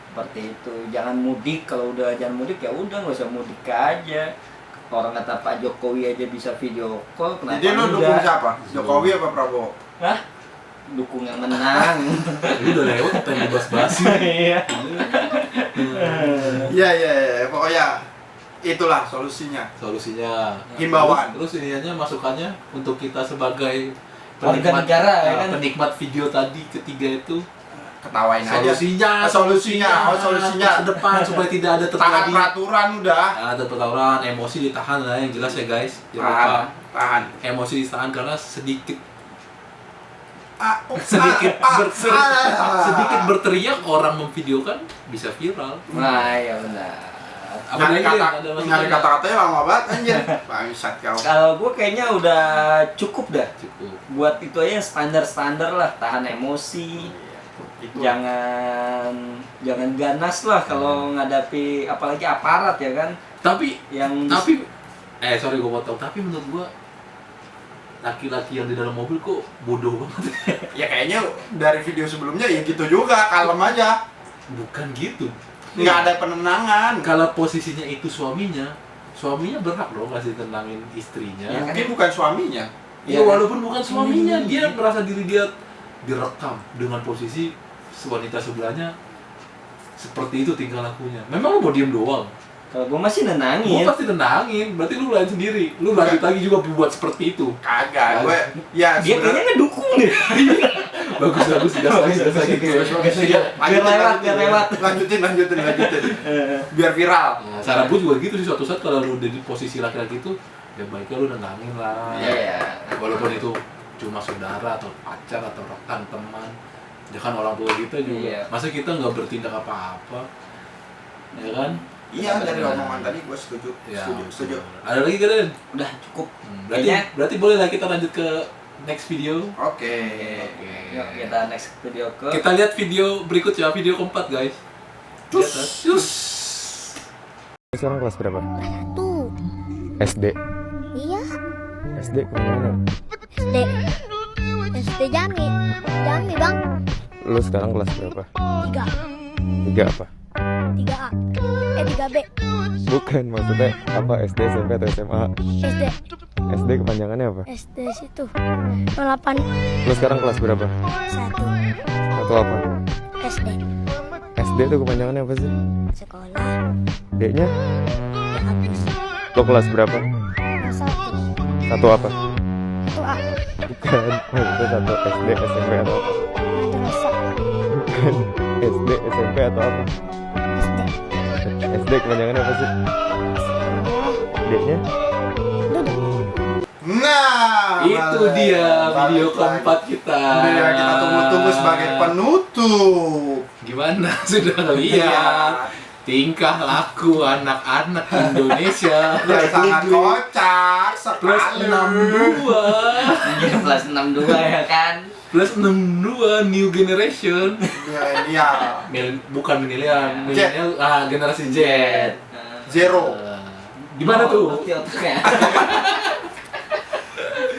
Seperti itu. Jangan mudik, kalau udah jangan mudik ya udah nggak usah mudik aja. Orang kata Pak Jokowi aja bisa video call, kenapa Jadi lu enggak? dukung siapa? Jokowi apa Prabowo? Hah? Dukung yang menang. Ini udah lewat apa yang dibahas-bahas. Iya. Iya, pokoknya itulah solusinya. Solusinya. Himbauan. Terus iniannya masukannya untuk kita sebagai Warga negara, ya kan? penikmat video tadi ketiga itu Ketawain aja. solusinya Solusinya. ke depan supaya tidak ada Taat terjadi peraturan udah. ada pertauran, emosi ditahan lah yang jelas ya guys. Jangan Tahan, lupa tahan. emosi ditahan karena sedikit Sedikit sedikit berteriak orang memvideokan bisa viral. Nah, ya benar. Apa lagi yang ada Nyari masukannya? kata-katanya lama banget anjir. Bangsat kau. Kalau gue kayaknya udah cukup dah. Cukup. Buat itu aja yang standar-standar lah, tahan emosi. Itu. Jangan ganas lah kalau ngadapi apalagi aparat ya kan. Tapi Yang sorry gue potong, tapi menurut gua laki-laki yang di dalam mobil kok bodoh banget. Ya kayaknya dari video sebelumnya ya gitu juga, kalem aja. Bukan gitu. Nggak ada penenangan. Kalau posisinya itu suaminya berhak dong kasih tenangin istrinya. Ya, tapi bukan suaminya. Ya walaupun bukan suaminya, dia merasa diri dia direkam dengan posisi wanita sebelahnya seperti itu tingkah lakunya. Memang lu mau diem doang? kalau gue masih Gua nenangin. pasti tenangin, berarti lu lain sendiri. Lu lanjut lagi juga buat seperti itu. Kagak, gue ya Dia kayaknya ngedukung deh. Bagus, gas lagi. Biar lewat. Lanjutin. Biar viral. Nah, saran gue juga gitu sih, suatu saat kalau lu udah di posisi laki-laki itu, ya baiknya lu nenangin lah. Iya. Walaupun itu cuma saudara atau pacar atau rekan teman, ya kan orang tua kita juga. Iya. Masa kita nggak bertindak apa-apa, ya kan? Iya, dari omongan tadi gue setuju. Ya, Setuju. Ada lagi kan? Udah cukup. Berarti boleh lah kita lanjut ke next video. Oke. Yuk kita next video ke Kita lihat video berikutnya, video keempat guys. Cus. Sekarang kelas berapa? Tuh, SD. iya, SD kemana? SD. SD Jami. Jami, Bang. Lu sekarang kelas berapa? 3. 3 apa? 3A. 3B. Bukan, maksudnya apa? SD, SMP atau SMA? SD. SD kepanjangannya apa? SD situ. 08. Lu sekarang kelas berapa? 1. Atau apa? SD. SD itu kepanjangannya apa sih? Sekolah. D-nya? Ya habis. Lu kelas berapa? 1. Satu apa? 1A. Bukan, maksudnya satu SD, SMP atau apa? Madrasah. Bukan, SD, SMP atau apa? SD. SD kepanjangannya apa sih? D-nya? Duduk. Nah, Itu balik. dia video Balik keempat lagi. kita. Dia kita tunggu-tunggu sebagai penutup. Gimana sudah lihat tingkah laku anak-anak Indonesia Ya sangat kocak plus sekali. 62 Iya, plus 62 ya kan. plus 62 new generation. Milenial. Bukan milenial, generasi Z. Zero. Gimana tuh? Berarti otaknya.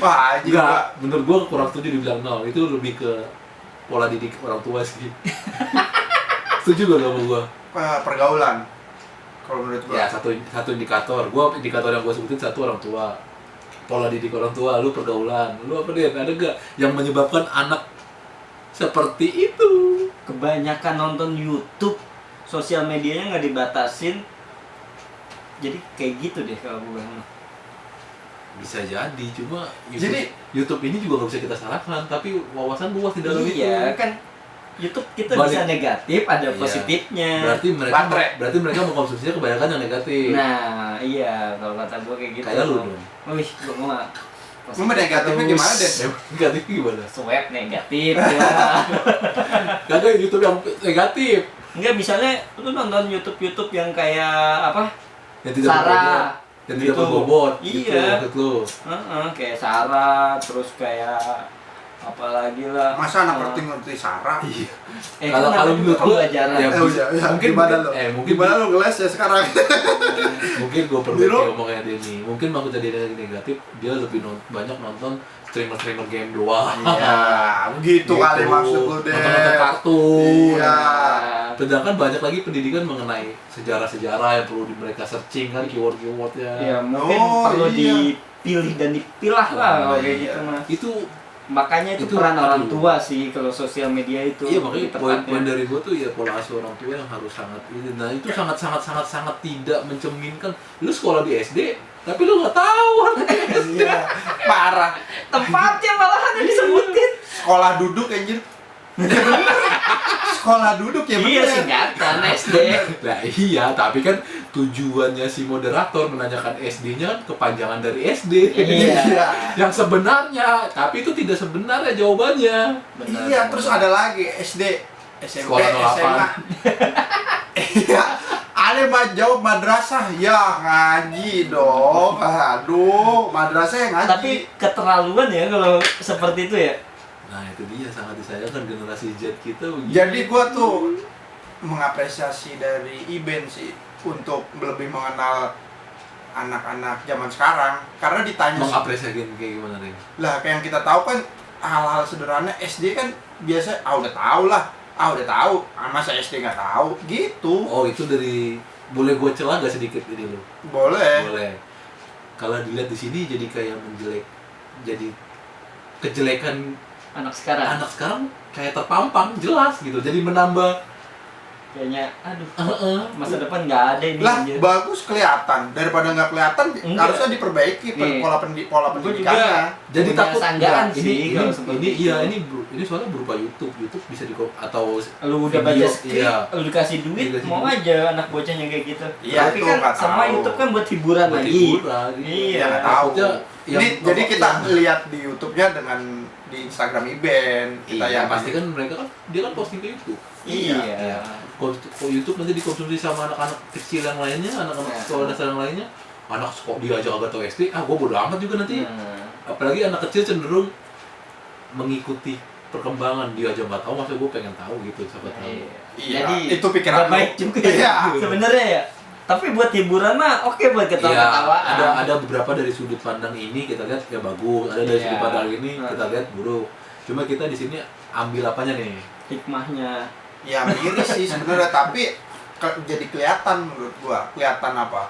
Wah, anjing Enggak, gua. menurut gua kurang setuju dibilang nol. Itu lebih ke pola didik orang tua sih. Setuju gak sama gua? Pergaulan. Kalau menurut gua. Ya, satu indikator. Indikator yang gua sebutin satu orang tua. Pola didik orang tua, lu pergaulan. Lu apa deh? Ada gak yang menyebabkan anak seperti itu? Kebanyakan nonton YouTube, sosial medianya nggak dibatasin. Jadi kayak gitu deh kalau gue. Bisa jadi, cuma Jadi- YouTube ini juga nggak bisa kita salahkan, tapi wawasan luas di dalam itu. Iya kan YouTube kita Balik. bisa negatif, ada Iya. positifnya. Berarti mereka mengkonsumsinya kebanyakan yang negatif. Nah, iya kalau kata gue kayak gitu. Kayak lu dong. Wih, gue mah Lu mah negatifnya gimana, Den? Negatif gimana? swab negatif ya. Kagak YouTube yang negatif. Enggak, misalnya lu nonton YouTube yang kayak apa? Yang tidak Sarah. berbobot. Yang tidak Gitu. berbobot. Iya. Gitu, maksud lu. Kayak Sarah, terus kayak apa lagi lah. Masa anak ngerti Sarah? Iya. Kalau Kalau menurut gua, pelajaran. ya, mungkin gimana lo? mungkin Gimana lo ngeles ya sekarang? mungkin gue perlu Biro? ngomongnya dia nih. Mungkin maksudnya dia negatif, dia lebih banyak nonton streamer game doang. Iya, begitu kali maksud lu, Den. Nonton kartun. Iya. Sedangkan banyak lagi pendidikan mengenai sejarah-sejarah yang perlu mereka searching kan keyword-keywordnya. Ya mungkin Oh, perlu iya. dipilih dan dipilah lah kalau kayak iya. gitu mah. Itu Makanya itu Itu peran orang aduh. tua sih kalau sosial media itu. iya makanya tepatnya. poin dari gue tuh ya pola asuh orang tua yang harus sangat ini. Nah itu sangat tidak mencerminkan. Lu sekolah di SD tapi lu nggak tahu Iya, parah. Tempatnya malahan yang disebutin. Sekolah duduk anjir. Sekolah duduk ya Iya bener. singkatan SD. Nah iya, tapi kan tujuannya si moderator menanyakan SD-nya kan kepanjangan dari SD. Iya. Yang sebenarnya, tapi itu tidak sebenarnya jawabannya. Benar. Iya, terus ada lagi SD, SMP, Sekolah 08. SMA. Iya, ada jawab madrasah. Ya ngaji dong. Aduh, madrasah yang ngaji. Tapi keterlaluan ya kalau seperti itu ya. Nah itu dia sangat disayangkan generasi Z kita begini. Jadi gua tuh mengapresiasi dari Iben sih untuk lebih mengenal anak-anak zaman sekarang karena ditanya mengapresiasi kayak gimana Ren? lah kayak yang kita tahu kan hal-hal sederhana SD kan biasa udah tahu lah udah tahu masa SD nggak tahu gitu. Oh itu dari boleh gue celah gak sedikit ini lo? Boleh. Boleh. Kalau dilihat di sini jadi kayak menjelek, jadi kejelekan Anak sekarang anak sekarang kayak terpampang jelas gitu. Jadi menambah kayaknya aduh masa depan nggak ada ini Lah anjir. bagus kelihatan daripada nggak kelihatan Enggak. harusnya diperbaiki Nih. pola Gua pendidikannya. juga jadi punya takut sanggahan enggak, sih kalau ini seperti iya itu. ini soalnya berupa YouTube bisa di atau Lu udah baca video, skrip, iya. lu dikasih duit, Dikasih mau duit. aja anak bocahnya kayak gitu. Iya, Tapi itu kan nggak sama tahu. YouTube kan buat hiburan Buat lagi. hiburan, Iya, nggak tahu. Takutnya Ini yang- jadi kita yang- lihat di YouTube-nya dengan di Instagram Iben kita Iya, yang pasti kan mereka kan dia kan posting ke YouTube. Iya. Kalau YouTube nanti dikonsumsi sama anak-anak kecil yang lainnya, anak-anak Nah. sekolah dasar yang lainnya, anak sekolah dia aja agak tahu SD, gua bodo amat juga nanti. Nah, Apalagi anak kecil cenderung mengikuti perkembangan, dia aja nggak tahu, masa gua pengen tahu gitu, siapa tahu. iya. Iya, Jadi itu pikiran nggak lu. baik juga Iya. ya. Sebenarnya ya. Tapi buat hiburan mah oke buat Iya, ketawa-ketawaan. ada beberapa dari sudut pandang ini kita lihat ya bagus, ada dari Iya. sudut pandang ini Nah. kita lihat buruk. Cuma kita di sini ambil apanya nih? hikmahnya. Ya miris sih sebenarnya tapi jadi kelihatan menurut gua. Kelihatan apa?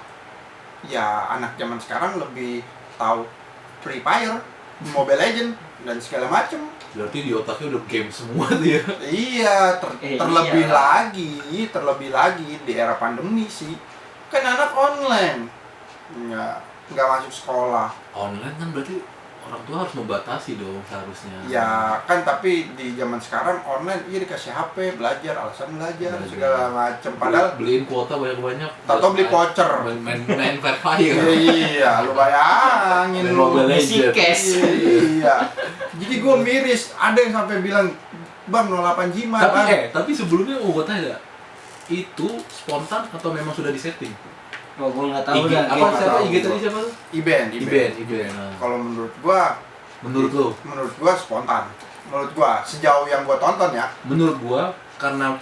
Ya anak zaman sekarang lebih tahu Free Fire, Mobile Legend dan segala macem. Berarti di otaknya udah game semua dia. Iya, terlebih iya. lagi di era pandemi sih. Kan anak online. Nggak masuk sekolah. Online kan berarti orang tua harus membatasi dong seharusnya. Ya kan tapi di zaman sekarang online iya dikasih HP, belajar, alasan belajar segala macem. Padahal beliin kuota banyak-banyak. atau beli voucher. Main Free Fire. Iya, lu bayangin Main lu. Mobile Isi Legends. cash. Iya. Jadi gue miris, ada yang sampai bilang, "Bang, 08 Jimat, Bang." Tapi sebelumnya gue tanya, itu spontan atau memang sudah disetting? Oh, gua nggak tahu IG, dah. apa nggak siapa tahu. IG tadi siapa tuh? Iben. Iben. Nah. Kalau menurut gua Menurut lo? spontan. Menurut gua sejauh yang gua tonton ya. Menurut gua karena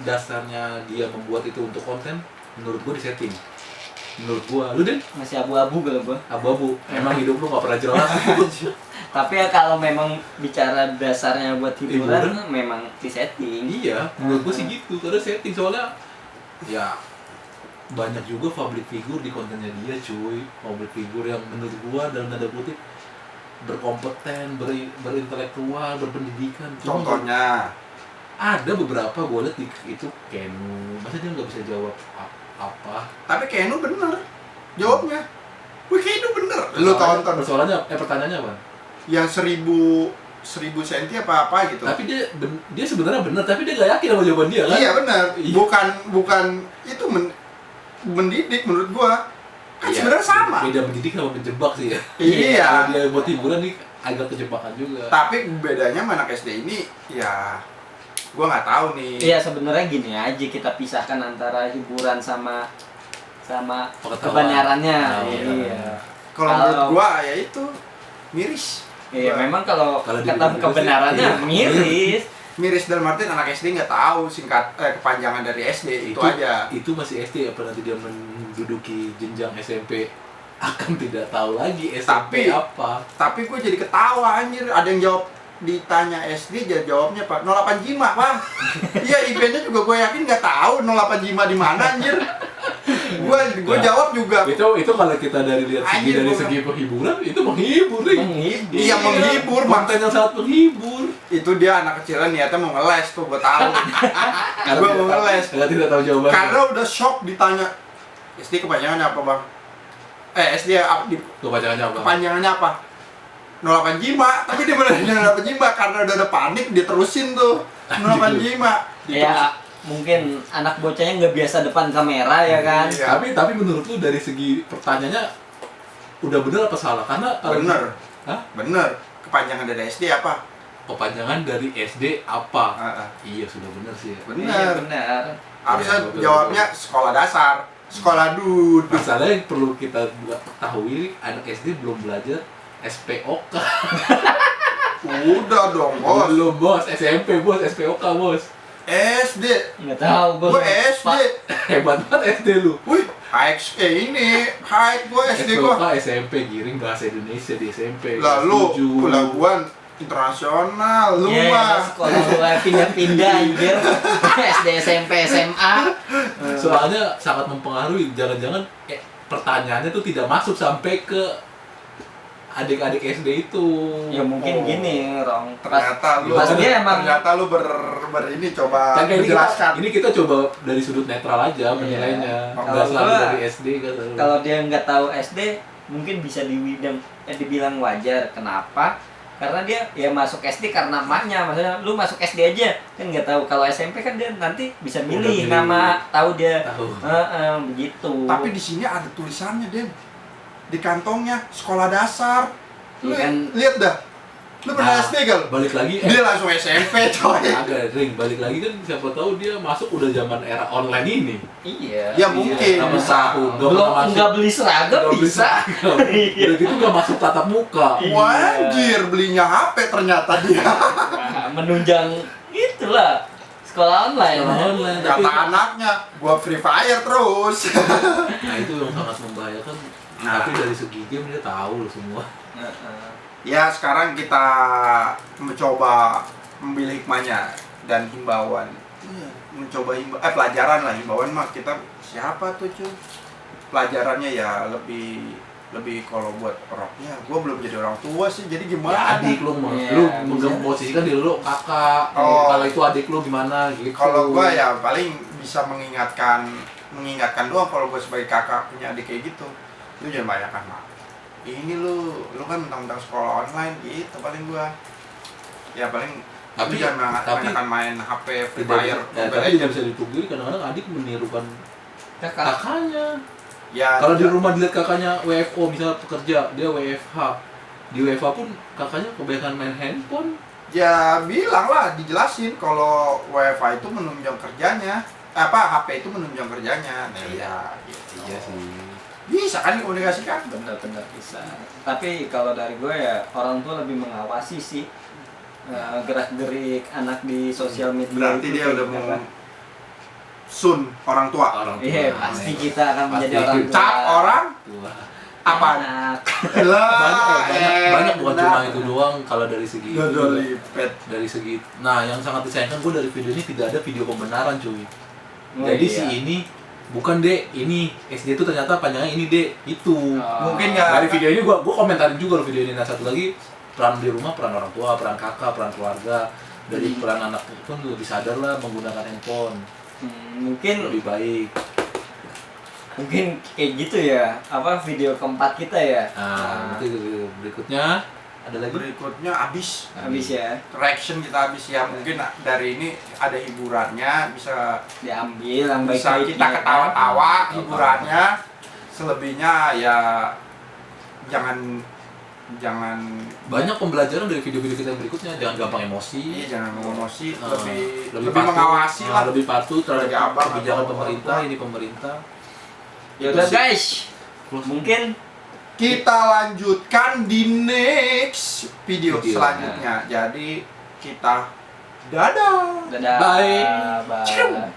dasarnya dia membuat itu untuk konten, menurut gua disetting. Menurut gua, lu deh Masih abu-abu kalau gua. abu-abu. Emang hidup lu gak pernah jelas. Tapi ya kalau memang bicara dasarnya buat hiburan, Hiburan? memang disetting. Iya, menurut gua sih gitu. Karena setting soalnya ya banyak juga public figure di kontennya dia, cuy. Public figure yang menurut gua dalam tanda kutip berkompeten, berintelektual, berpendidikan. Cuma Contohnya ada beberapa gua liat di itu Kenu, masa dia nggak bisa jawab apa? tapi Kenu bener jawabnya. Wih, kayak itu bener. Lu tonton Pertanyaannya apa? yang 1000 senti apa gitu. Tapi dia sebenarnya benar, tapi dia gak yakin sama jawaban dia kan? Iya benar. Iya. Bukan itu mendidik menurut gua. Kan Iya, sebenarnya sama. Beda mendidik sama menjebak sih ya. Iya. Kalau dia buat hiburan nih agak kejebakan juga. Tapi bedanya anak SD ini ya gua nggak tahu nih. Iya sebenarnya gini aja, kita pisahkan antara hiburan sama Pengetahuan. kebenarannya. Oh, Iya. Kalau menurut gua ya itu miris. Iya, Gua- memang kalau Kalau ketemu di- kebenarannya iya. miris. miris dalam artian anak SD nggak tahu kepanjangan dari SD itu aja. Itu masih SD, apa nanti dia menduduki jenjang SMP akan tidak tahu lagi SMP apa. Tapi gue jadi ketawa anjir, ada yang jawab ditanya SD jawabnya Pak 08 Jima Bang. Iya IPN-nya juga gue yakin nggak tahu 08 Jima di mana anjir. Gue jawab juga. Itu kalau kita dari lihat Anjir, dari gua- segi penghiburan itu menghibur nih. Menghibur. Iya menghibur, konten yang sangat menghibur. Itu dia anak kecilan niatnya mau ngeles tuh gue tahu. Gue mau ngeles. Karena tidak tahu jawabannya. Karena udah shock ditanya SD kepanjangannya apa Bang? SD Kepanjangannya apa? kepanjangannya apa? 08 Jima, tapi dia bener 08 Jima karena udah ada panik dia terusin tuh 08 Jima. Ya mungkin anak bocahnya nggak biasa depan kamera ya kan. Iya. Tapi menurut lu dari segi pertanyaannya udah bener apa salah? Karena kalau Bener. Hah? Bener. Kepanjangan dari SD apa? Kepanjangan dari SD apa? Heeh. Iya sudah bener sih ya. Iya, Bener. benar. Harusnya Iya, betul, jawabnya sekolah dasar, sekolah duduk. Masalahnya yang perlu kita ketahui anak SD belum belajar SPOK. Udah dong, Bos. Belum bos, SMP bos, SPOK bos. SD. Nggak tahu Gue SD. Hebat banget SD lu. Wih, ini high gue SD gue. SPOK SMP giring bahasa Indonesia di SMP. Lalu Setuju. pelabuhan internasional, lu Iya, mah. sekolah gue pindah-pindah anjir. SD, SMP, SMA. Soalnya sangat mempengaruhi. Jangan-jangan pertanyaannya tuh tidak masuk sampai ke adik-adik SD itu. Ya mungkin Oh. gini, Rong. Ternyata lu ini coba Kan kayak menjelaskan. ini kita coba dari sudut netral aja menilainya. Kalau Nggak selalu gua- dari SD kan. Kalau dia nggak tahu SD, mungkin bisa dibilang wajar. Kenapa? Karena dia ya masuk SD karena emaknya. Maksudnya lu masuk SD aja kan nggak tahu. Kalau SMP kan dia nanti bisa milih milih. nama, tahu dia. Tahu. Begitu. Tapi di sini ada tulisannya, Den. Di kantongnya sekolah dasar. Lu Iya kan? lihat dah. Lu pernah Nah, SD kan? balik lagi Dia langsung SMP, coy. agak ring balik lagi kan siapa tahu dia masuk udah zaman era online ini. Iya. Ya mungkin Sama bisa. tahun Belum nggak beli seragam Nggak beli bisa. seragam. Iya. Udah gitu nggak masuk tatap muka. Wah, anjir, belinya HP ternyata dia. Nah, menunjang itulah sekolah online. Sekolah online. Kata Tapi anaknya, gua Free Fire terus. nah itu yang sangat membahayakan. Nah. Tapi dari segi game dia tahu loh semua. Ya, sekarang kita mencoba memilih hikmahnya dan himbauan. Mencoba pelajaran lah, himbauan mah kita siapa tuh cuy? Pelajarannya ya lebih kalau buat orangnya, gue belum jadi orang tua sih, jadi gimana? Ya adik lu mah. Iya, Lu bisa. memposisikan diri lu kakak. Oh. Kalau itu adik lu gimana gitu. Kalau gue ya paling bisa mengingatkan doang kalau gue sebagai kakak punya adik kayak gitu. Lu jangan banyakkan mak. Ini lu kan mentang-mentang sekolah online gitu paling gue. Ya paling Tapi- lu jangan tapi- banyakkan main HP Free tidak, Fire. ya, Mobile tapi Legends. tidak bisa dipungkiri kadang-kadang adik menirukan Kakak. kakaknya. Ya, Kalau di rumah dilihat kakaknya WFO misalnya pekerja, dia WFH. Di WFH pun kakaknya kebanyakan main handphone. ya bilang lah, dijelasin kalau WiFi itu menunjang kerjanya. HP itu menunjang kerjanya. Nah, iya gitu. Iya sih. Bisa kan dikomunikasikan? Benar-benar bisa. Tapi kalau dari gue ya orang tua lebih mengawasi sih gerak-gerik anak di sosial media. Berarti itu dia kayak udah mau apa. sun orang tua. Orang tua. Iya, pasti kita akan menjadi Pasti. orang tua. Cap orang Tua. apa? Anak. Banyak bukan cuma itu doang kalau dari segi Dodol lipet. dari segi. Nah, yang sangat disayangkan gue dari video ini tidak ada video pembenaran cuy. Oh, Jadi iya. si ini bukan dek, ini SD itu ternyata panjangnya ini dek, itu. Mungkin nggak- Dari video ini gua komentarin juga loh video ini. Nah, satu lagi peran di rumah, peran orang tua, peran kakak, peran keluarga. Dari peran anak pun lebih sadar lah menggunakan handphone Mungkin lebih baik. Mungkin kayak gitu ya, apa video keempat kita ya. Nah, nanti berikutnya ada lagi. Berikutnya habis Habis ya, reaction kita habis ya. Mungkin dari ini ada hiburannya, bisa diambil yang bisa baik-baiknya. kita ketawa-tawa hiburannya. Selebihnya ya jangan Banyak pembelajaran dari video-video kita yang berikutnya. Jangan gampang emosi. jangan emosi, Nah, lebih patuh, mengawasi lah. lebih patuh terhadap Sebagai abang kebijakan atau pemerintah. orang tua. Ini pemerintah. Ya udah Terus- guys, Terus mungkin Kita lanjutkan di next video Video, selanjutnya. Jadi kita dadah. dadah. Bye. Bye.